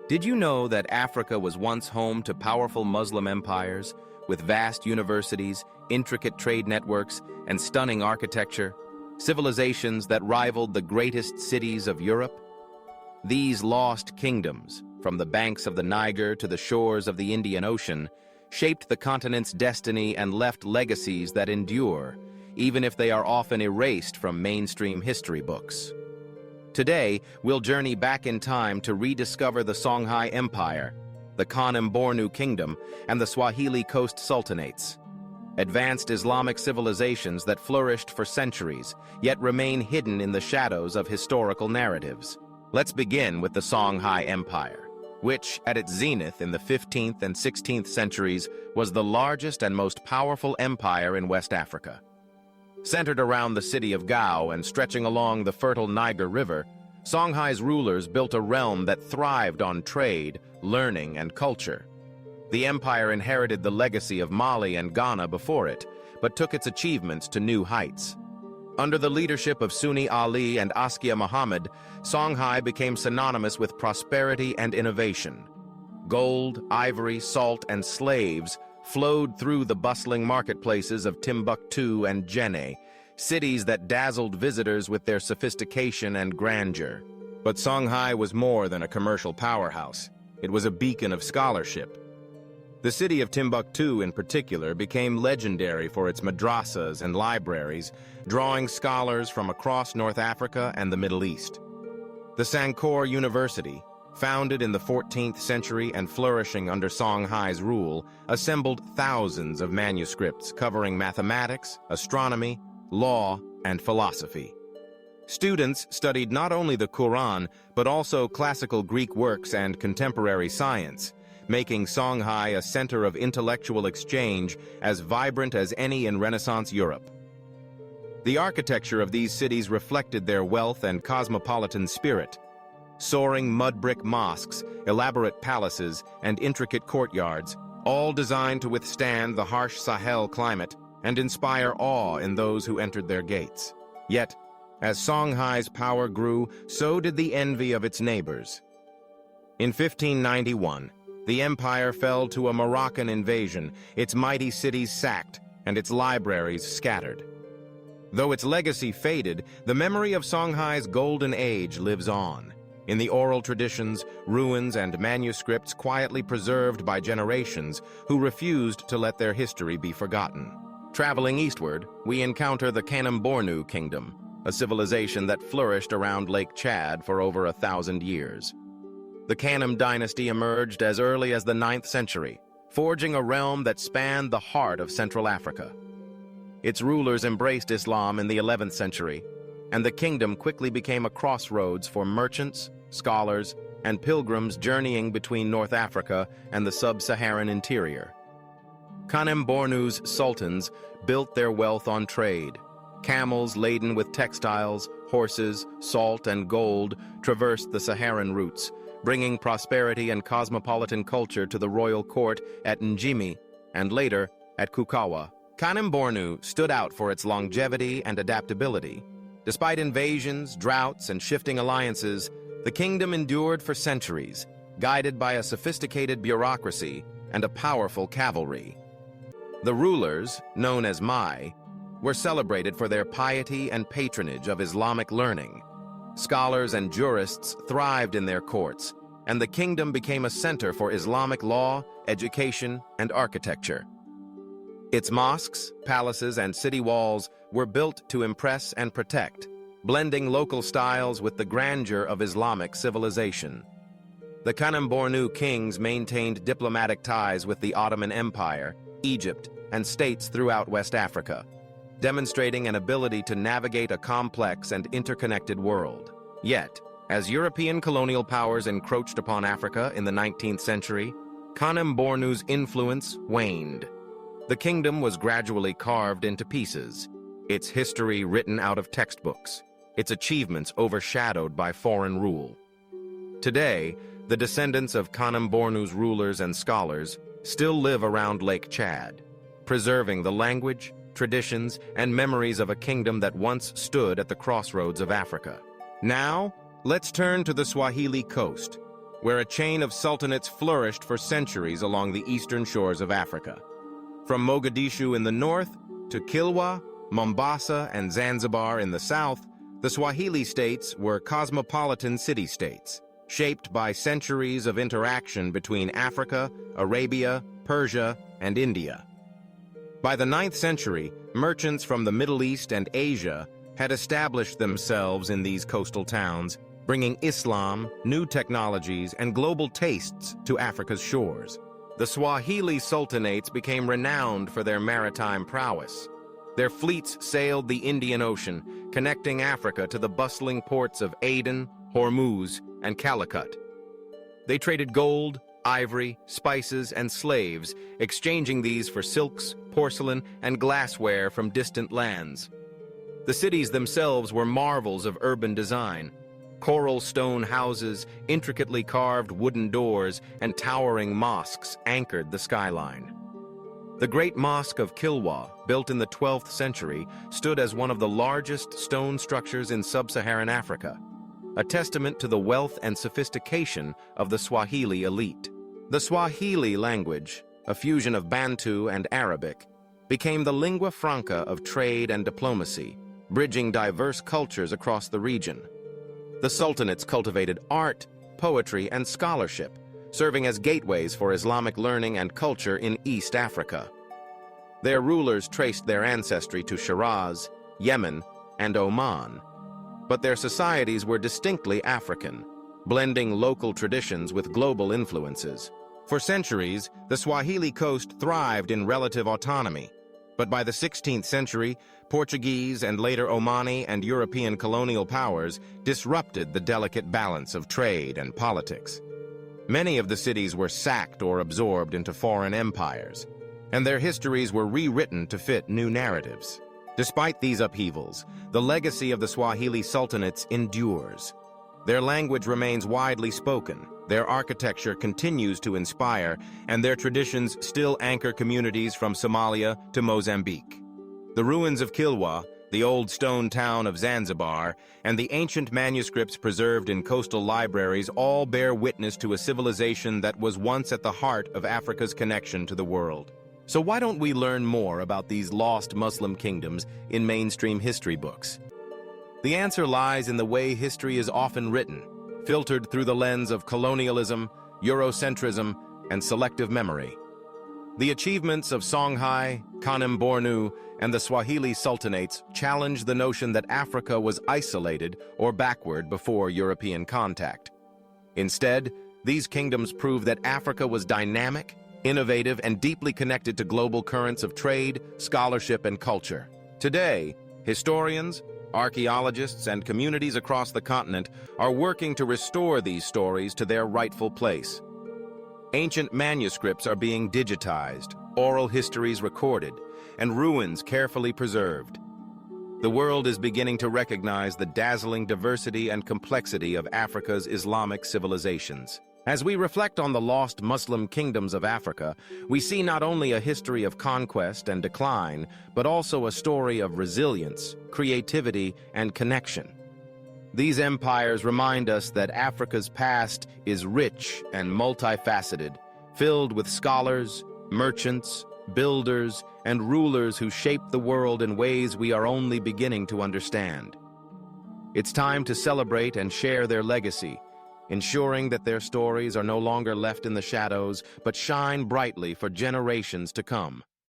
Did you know that Africa was once home to powerful Muslim empires, with vast universities, intricate trade networks, and stunning architecture, civilizations that rivaled the greatest cities of Europe? These lost kingdoms, from the banks of the Niger to the shores of the Indian Ocean, shaped the continent's destiny and left legacies that endure, even if they are often erased from mainstream history books. Today, we'll journey back in time to rediscover the Songhai Empire, the Kanem-Bornu Kingdom, and the Swahili Coast Sultanates. Advanced Islamic civilizations that flourished for centuries, yet remain hidden in the shadows of historical narratives. Let's begin with the Songhai Empire, which, at its zenith in the 15th and 16th centuries, was the largest and most powerful empire in West Africa. Centered around the city of Gao and stretching along the fertile Niger River, Songhai's rulers built a realm that thrived on trade, learning, and culture. The empire inherited the legacy of Mali and Ghana before it, but took its achievements to new heights. Under the leadership of Sunni Ali and Askia Muhammad, Songhai became synonymous with prosperity and innovation. Gold, ivory, salt, and slaves flowed through the bustling marketplaces of Timbuktu and Djenné, cities that dazzled visitors with their sophistication and grandeur. But Songhai was more than a commercial powerhouse. It was a beacon of scholarship. The city of Timbuktu, in particular, became legendary for its madrasas and libraries, drawing scholars from across North Africa and the Middle East. The Sankore University, founded in the 14th century and flourishing under Songhai's rule, assembled thousands of manuscripts covering mathematics, astronomy, law, and philosophy. Students studied not only the Quran, but also classical Greek works and contemporary science, making Songhai a center of intellectual exchange as vibrant as any in Renaissance Europe. The architecture of these cities reflected their wealth and cosmopolitan spirit. Soaring mud-brick mosques, elaborate palaces, and intricate courtyards, all designed to withstand the harsh Sahel climate and inspire awe in those who entered their gates. Yet, as Songhai's power grew, so did the envy of its neighbors. In 1591, the empire fell to a Moroccan invasion, its mighty cities sacked, and its libraries scattered. Though its legacy faded, the memory of Songhai's golden age lives on, in the oral traditions, ruins, and manuscripts quietly preserved by generations who refused to let their history be forgotten. Traveling eastward, we encounter the Kanem-Bornu Kingdom, a civilization that flourished around Lake Chad for over 1,000 years. The Kanem dynasty emerged as early as the 9th century, forging a realm that spanned the heart of Central Africa. Its rulers embraced Islam in the 11th century, and the kingdom quickly became a crossroads for merchants, scholars, and pilgrims journeying between North Africa and the sub-Saharan interior. Kanem-Bornu's sultans built their wealth on trade. Camels laden with textiles, horses, salt, and gold traversed the Saharan routes, bringing prosperity and cosmopolitan culture to the royal court at Njimi and later at Kukawa. Kanem-Bornu stood out for its longevity and adaptability. Despite invasions, droughts, and shifting alliances, the kingdom endured for centuries, guided by a sophisticated bureaucracy and a powerful cavalry. The rulers, known as Mai, were celebrated for their piety and patronage of Islamic learning. Scholars and jurists thrived in their courts, and the kingdom became a center for Islamic law, education, and architecture. Its mosques, palaces, and city walls were built to impress and protect, blending local styles with the grandeur of Islamic civilization. The Kanem-Bornu kings maintained diplomatic ties with the Ottoman Empire, Egypt, and states throughout West Africa, demonstrating an ability to navigate a complex and interconnected world. Yet, as European colonial powers encroached upon Africa in the 19th century, Kanem-Bornu's influence waned. The kingdom was gradually carved into pieces, its history written out of textbooks, its achievements overshadowed by foreign rule. Today, the descendants of Kanem-Bornu's rulers and scholars still live around Lake Chad, preserving the language, traditions, and memories of a kingdom that once stood at the crossroads of Africa. Now, let's turn to the Swahili coast, where a chain of sultanates flourished for centuries along the eastern shores of Africa. From Mogadishu in the north to Kilwa, Mombasa, and Zanzibar in the south, the Swahili states were cosmopolitan city-states, shaped by centuries of interaction between Africa, Arabia, Persia, and India. By the 9th century, merchants from the Middle East and Asia had established themselves in these coastal towns, bringing Islam, new technologies, and global tastes to Africa's shores. The Swahili sultanates became renowned for their maritime prowess. Their fleets sailed the Indian Ocean, connecting Africa to the bustling ports of Aden, Hormuz, and Calicut. They traded gold, ivory, spices, and slaves, exchanging these for silks, porcelain, and glassware from distant lands. The cities themselves were marvels of urban design. Coral stone houses, intricately carved wooden doors, and towering mosques anchored the skyline. The Great Mosque of Kilwa, built in the 12th century, stood as one of the largest stone structures in sub-Saharan Africa, a testament to the wealth and sophistication of the Swahili elite. The Swahili language, a fusion of Bantu and Arabic, became the lingua franca of trade and diplomacy, bridging diverse cultures across the region. The sultanates cultivated art, poetry, and scholarship, serving as gateways for Islamic learning and culture in East Africa. Their rulers traced their ancestry to Shiraz, Yemen, and Oman, but their societies were distinctly African, blending local traditions with global influences. For centuries, the Swahili coast thrived in relative autonomy, but by the 16th century, Portuguese and later Omani and European colonial powers disrupted the delicate balance of trade and politics. Many of the cities were sacked or absorbed into foreign empires, and their histories were rewritten to fit new narratives. Despite these upheavals, the legacy of the Swahili sultanates endures. Their language remains widely spoken, their architecture continues to inspire, and their traditions still anchor communities from Somalia to Mozambique. The ruins of Kilwa, the old stone town of Zanzibar, and the ancient manuscripts preserved in coastal libraries all bear witness to a civilization that was once at the heart of Africa's connection to the world. So why don't we learn more about these lost Muslim kingdoms in mainstream history books? The answer lies in the way history is often written, filtered through the lens of colonialism, Eurocentrism, and selective memory. The achievements of Songhai, Kanem Bornu, and the Swahili sultanates challenge the notion that Africa was isolated or backward before European contact. Instead, these kingdoms prove that Africa was dynamic, innovative, and deeply connected to global currents of trade, scholarship, and culture. Today, historians, archaeologists, and communities across the continent are working to restore these stories to their rightful place. Ancient manuscripts are being digitized, oral histories recorded, and ruins carefully preserved. The world is beginning to recognize the dazzling diversity and complexity of Africa's Islamic civilizations. As we reflect on the lost Muslim kingdoms of Africa, we see not only a history of conquest and decline, but also a story of resilience, creativity, and connection. These empires remind us that Africa's past is rich and multifaceted, filled with scholars, merchants, builders, and rulers who shaped the world in ways we are only beginning to understand. It's time to celebrate and share their legacy, ensuring that their stories are no longer left in the shadows, but shine brightly for generations to come.